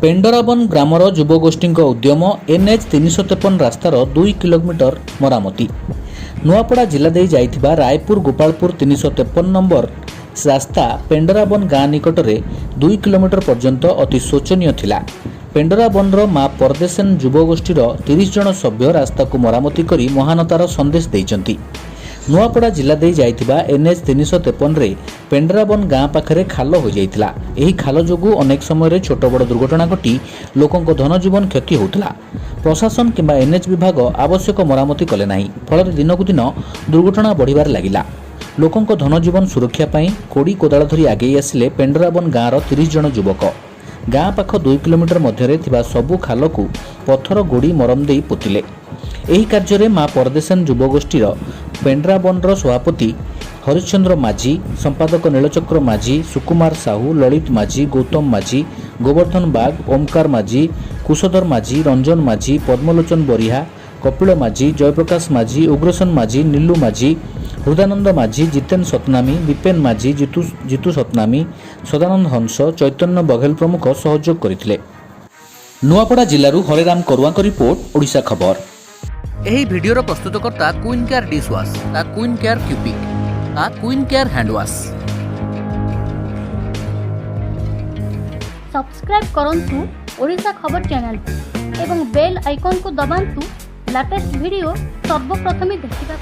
पेंडराबन grammar युवगोष्ठी उद्यम NH 353 रास्तार 2 kilometre मरामती। Nuapada जिला दे जाइथिबा Raipur Gopalpur 353 number रास्ता पेंडराबन गाँ निकट में 2 किलोमीटर पर्यंत अति शोचनीय थिला। पेंडराबनर माँ परदेशन युवगोष्ठीर 30 जन सभ्य रास्ता को मरामती करी महानतार संदेश देइचंती। नुआपड़ा जिला दे जाइथिबा एनएच 353 रे पेंडराबन गाँ पाखरे खाल हो जाइथिला। एही खाल जोगु अनेक समय छोट बड़ दुर्घटना घटी लोकंक धन जीवन क्षति होउथिला। प्रशासन किंबा एनएच विभाग आवश्यक मरामती कले नाही। फल दिनकु दिन दुर्घटना बढ़िबार लागिला। लोकंक धन जीवन सुरक्षा पाई कोड़ी कोदाल धरी आगे आसिले पेंडराबन गाँर 30 जन युवक। गाँ पाख 2 किलोमीटर मध्यरे थिबा सबु खाल को पत्थर गोड़ी मरम देई पोतिले। एही कार्य माँ परदेशन युवगोष्ठीर पेंडराबनर सभापति हरिश्चंद्र माझी, संपादक नीलचक्र माझी, सुकुमार साहू, ललित माझी, गौतम माझी, गोवर्धन बाग, ओमकार माझी, कुशधर माझी, रंजन माझी, पद्मलोचन बरिहा, कपिल माझी, जयप्रकाश माझी, उग्रसेन माझी, नीलू माझी, हृदानंद माझी, जितेन सतनामी, दीपेन माझी, जितू सतनामी, सदानंद हंस, चैतन्य बघेल प्रमुख सहयोग करथिले। नुआपड़ा जिल्लारू हरेराम करुआंक रिपोर्ट, ओडिशा खबर। एही भिडियोर प्रस्तुतकर्ता Queen Care dish wash, Queen Care क्यूपिक, Queen Care hand wash. Subscribe करंतु ओडिशा खबर चैनल एवं बेल आइकन को दबांतु लेटेस्ट वीडियो सर्वप्रथम देखिबा।